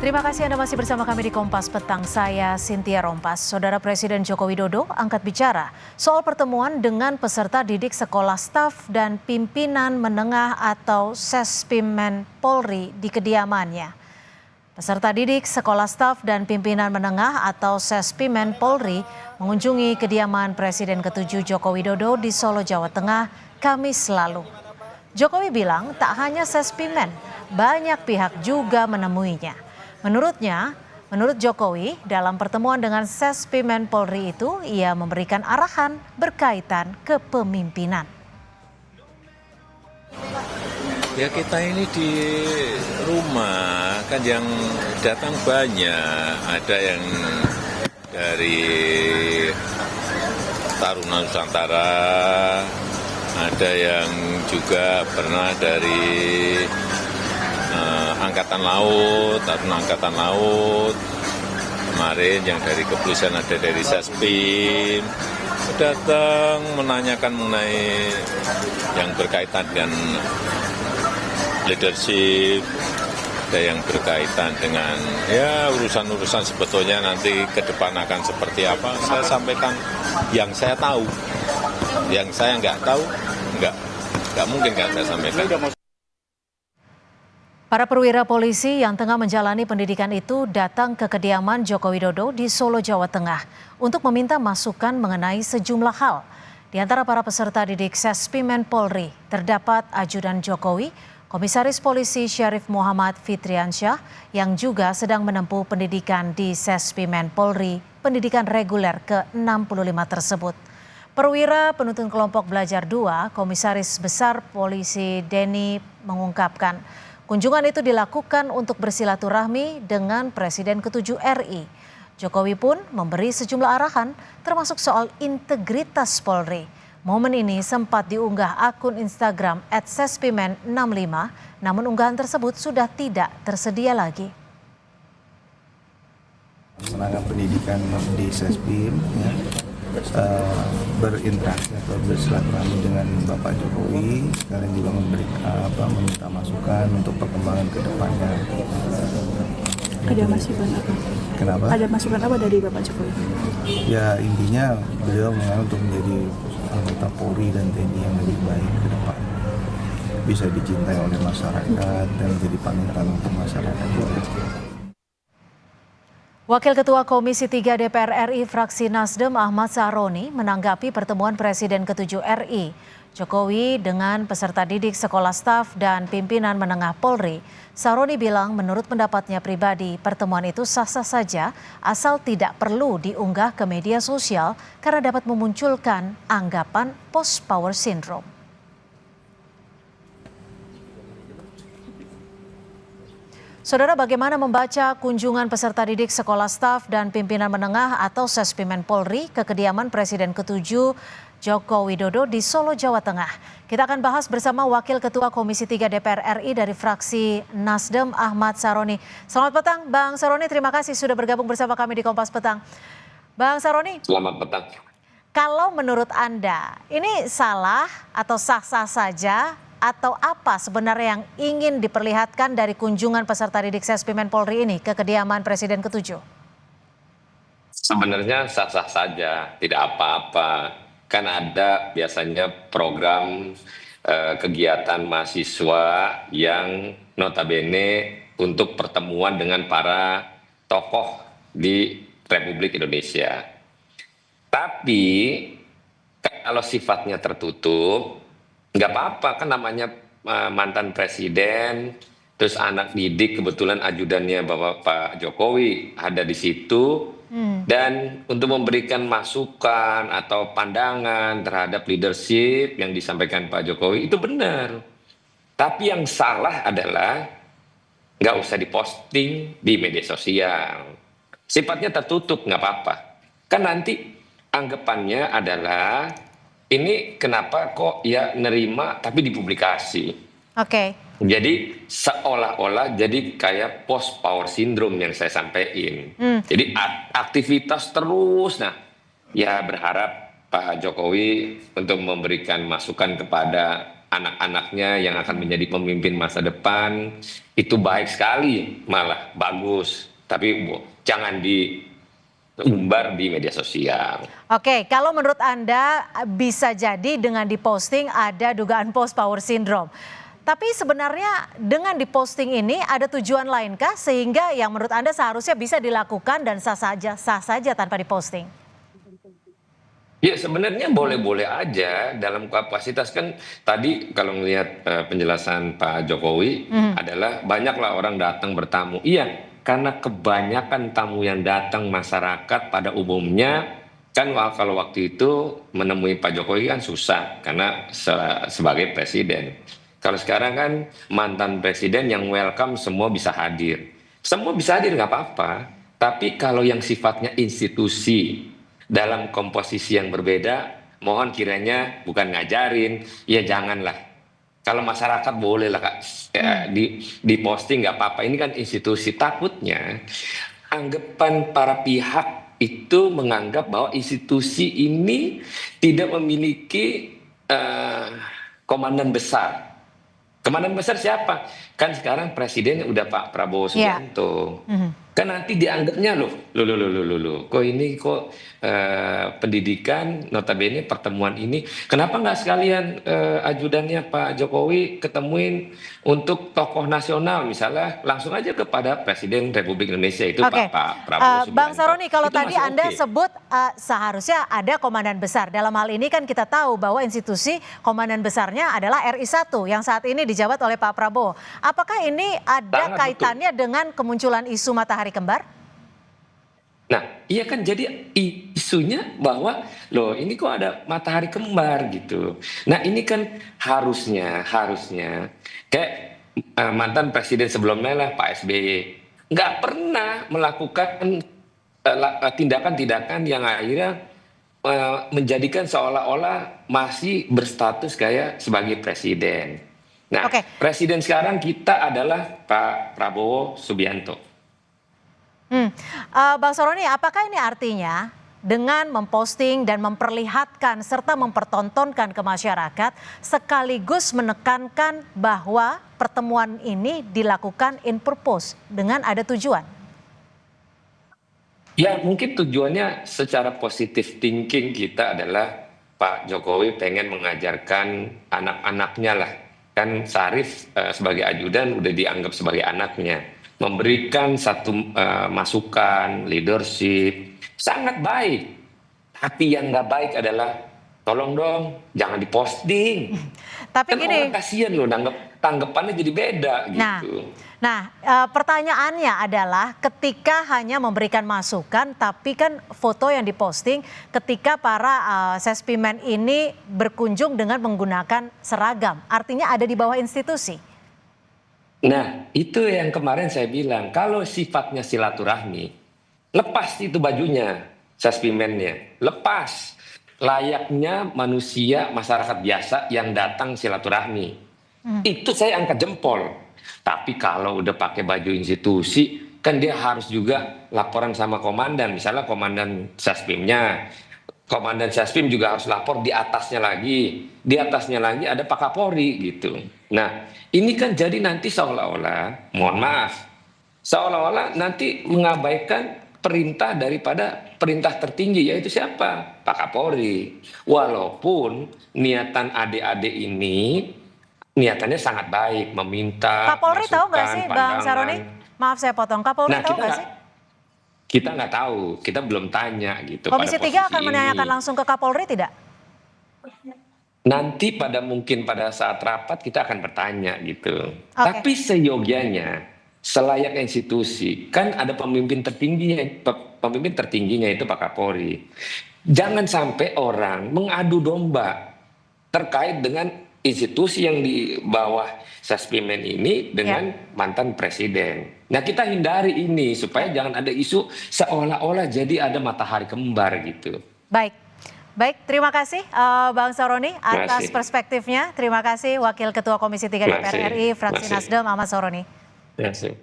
Terima kasih Anda masih bersama kami di Kompas Petang. Saya Cynthia Rompas. Saudara Presiden Joko Widodo angkat bicara soal pertemuan dengan peserta didik sekolah staf dan pimpinan menengah atau Sespimen Polri di kediamannya. Peserta didik sekolah staf dan pimpinan menengah atau Sespimen Polri mengunjungi kediaman Presiden ke-7 Joko Widodo di Solo, Jawa Tengah, Kamis lalu. Jokowi bilang tak hanya Sespimen, banyak pihak juga menemuinya. Menurut Jokowi, dalam pertemuan dengan Sespimen Polri itu, ia memberikan arahan berkaitan kepemimpinan. Ya kita ini di rumah kan yang datang banyak, ada yang dari Taruna Nusantara, ada yang juga pernah dari Angkatan Laut, Taruna Angkatan Laut, kemarin yang dari kepolisian ada dari Sespim, datang menanyakan mengenai yang berkaitan dengan leadership, ada yang berkaitan dengan ya urusan-urusan sebetulnya nanti ke depan akan seperti apa. Saya sampaikan yang saya tahu, yang saya nggak tahu, nggak mungkin kan saya sampaikan. Para perwira polisi yang tengah menjalani pendidikan itu datang ke kediaman Joko Widodo di Solo, Jawa Tengah untuk meminta masukan mengenai sejumlah hal. Di antara para peserta didik Sespimen Polri terdapat Ajudan Jokowi, Komisaris Polisi Syarif Muhammad Fitriansyah yang juga sedang menempuh pendidikan di Sespimen Polri, pendidikan reguler ke-65 tersebut. Perwira penuntun kelompok belajar 2, Komisaris Besar Polisi Denny mengungkapkan, kunjungan itu dilakukan untuk bersilaturahmi dengan Presiden ke-7 RI. Jokowi pun memberi sejumlah arahan termasuk soal integritas Polri. Momen ini sempat diunggah akun Instagram @sespimen65, namun unggahan tersebut sudah tidak tersedia lagi. Melaksanakan pendidikan di Sespim, ya, berinteraksi atau bersilaturahmi dengan Bapak Jokowi, sekalian juga meminta masukan untuk perkembangan ke depannya. Ada masukan apa? Kenapa? Ada masukan apa dari Bapak Jokowi? Ya intinya beliau mengenai untuk menjadi anggota Polri dan TNI yang lebih baik ke depan, bisa dicintai oleh masyarakat dan menjadi panutan untuk masyarakat juga. Wakil Ketua Komisi 3 DPR RI fraksi Nasdem Ahmad Saroni menanggapi pertemuan Presiden ke-7 RI Jokowi dengan peserta didik sekolah staf dan pimpinan menengah Polri. Saroni bilang menurut pendapatnya pribadi pertemuan itu sah-sah saja asal tidak perlu diunggah ke media sosial karena dapat memunculkan anggapan post power syndrome. Saudara, bagaimana membaca kunjungan peserta didik sekolah staf dan pimpinan menengah atau Sespimen Polri ke kediaman Presiden ke-7 Joko Widodo di Solo, Jawa Tengah? Kita akan bahas bersama Wakil Ketua Komisi 3 DPR RI dari fraksi Nasdem Ahmad Saroni. Selamat petang Bang Saroni, terima kasih sudah bergabung bersama kami di Kompas Petang. Bang Saroni. Selamat petang. Kalau menurut Anda ini salah atau sah-sah saja? Atau apa sebenarnya yang ingin diperlihatkan dari kunjungan peserta didik Sespimen Polri ini ke kediaman Presiden ke-7? Sebenarnya sah-sah saja, tidak apa-apa. Kan ada biasanya program kegiatan mahasiswa yang notabene untuk pertemuan dengan para tokoh di Republik Indonesia. Tapi kalau sifatnya tertutup, nggak apa-apa, kan namanya mantan presiden, terus anak didik, kebetulan ajudannya Bapak Jokowi ada di situ, dan untuk memberikan masukan atau pandangan terhadap leadership yang disampaikan Pak Jokowi itu benar. Tapi yang salah adalah nggak usah diposting di media sosial. Sifatnya tertutup, nggak apa-apa. Kan nanti anggapannya adalah ini kenapa kok ya nerima tapi dipublikasi. Oke. Jadi seolah-olah jadi kayak post power syndrome yang saya sampaikan. Jadi aktivitas terus. Nah, ya berharap Pak Jokowi untuk memberikan masukan kepada anak-anaknya yang akan menjadi pemimpin masa depan, itu baik sekali, malah bagus. Tapi jangan diumbar di media sosial. Oke, kalau menurut Anda bisa jadi dengan diposting ada dugaan post power syndrome. Tapi sebenarnya dengan diposting ini ada tujuan lainkah sehingga yang menurut Anda seharusnya bisa dilakukan dan sah saja tanpa diposting? Ya sebenarnya boleh-boleh aja dalam kapasitas kan tadi kalau melihat penjelasan Pak Jokowi adalah banyaklah orang datang bertamu. Iya, karena kebanyakan tamu yang datang masyarakat pada umumnya kan kalau waktu itu menemui Pak Jokowi kan susah karena sebagai presiden. Kalau sekarang kan mantan presiden yang welcome semua bisa hadir. Semua bisa hadir nggak apa-apa. Tapi kalau yang sifatnya institusi dalam komposisi yang berbeda, mohon kiranya bukan ngajarin, ya janganlah. Kalau masyarakat boleh lah Kak, di posting nggak apa-apa. Ini kan institusi. Takutnya anggapan para pihak itu menganggap bahwa institusi ini tidak memiliki komandan besar. Komandan besar siapa? Kan sekarang presiden udah Pak Prabowo Subianto. Kan nanti dianggapnya loh, kok ini pendidikan notabene pertemuan ini, kenapa nggak sekalian ajudannya Pak Jokowi ketemuin untuk tokoh nasional misalnya langsung aja kepada Presiden Republik Indonesia itu Pak Prabowo Subianto. Bang Saroni, kalau itu tadi Anda sebut seharusnya ada komandan besar. Dalam hal ini kan kita tahu bahwa institusi komandan besarnya adalah RI1 yang saat ini dijabat oleh Pak Prabowo. Apakah ini ada kaitannya dengan kemunculan isu matahari kembar? Nah, iya kan jadi isunya bahwa loh ini kok ada matahari kembar gitu. Nah, ini kan harusnya kayak mantan presiden sebelumnya lah Pak SBY nggak pernah melakukan tindakan-tindakan yang akhirnya menjadikan seolah-olah masih berstatus kayak sebagai presiden. Nah, presiden sekarang kita adalah Pak Prabowo Subianto. Bang Saroni, apakah ini artinya dengan memposting dan memperlihatkan serta mempertontonkan ke masyarakat sekaligus menekankan bahwa pertemuan ini dilakukan in purpose dengan ada tujuan? Ya mungkin tujuannya secara positive thinking kita adalah Pak Jokowi pengen mengajarkan anak-anaknya lah. Kan Syarif sebagai ajudan udah dianggap sebagai anaknya. Memberikan satu masukan, leadership, sangat baik. Tapi yang nggak baik adalah, tolong dong, jangan diposting. Tapi kan gini, orang kasihan loh, tanggapannya jadi beda gitu. Nah, pertanyaannya adalah ketika hanya memberikan masukan, tapi kan foto yang diposting ketika para sespimen ini berkunjung dengan menggunakan seragam, artinya ada di bawah institusi. Nah, itu yang kemarin saya bilang, kalau sifatnya silaturahmi, lepas itu bajunya, sespimennya, lepas. Layaknya manusia, masyarakat biasa yang datang silaturahmi. Itu saya angkat jempol. Tapi kalau udah pakai baju institusi, kan dia harus juga laporan sama komandan. Misalnya komandan Sespimnya, komandan Sespim juga harus lapor di atasnya lagi. Di atasnya lagi ada Pak Kapolri gitu. Nah, ini kan jadi nanti seolah-olah, mohon maaf, seolah-olah nanti mengabaikan perintah daripada perintah tertinggi, yaitu siapa? Pak Kapolri. Walaupun niatan adik-adik ini, niatannya sangat baik, meminta Kapolri tahu nggak sih, Bang Saroni? Maaf saya potong, Kapolri tahu nggak sih? Kita nggak tahu, kita belum tanya gitu. Komisi 3 akan menanyakan langsung ke Kapolri tidak? Nanti mungkin pada saat rapat kita akan bertanya gitu. Tapi seyogianya, selayak institusi, kan ada pemimpin tertingginya itu Pak Kapolri. Jangan sampai orang mengadu domba terkait dengan institusi yang di bawah Sespimen ini dengan mantan presiden. Nah, kita hindari ini supaya jangan ada isu seolah-olah jadi ada matahari kembar gitu. Baik, terima kasih Bang Saroni atas perspektifnya. Terima kasih Wakil Ketua Komisi 3 DPR RI, Fraksi Nasdem, Ahmad Saroni. Terima kasih.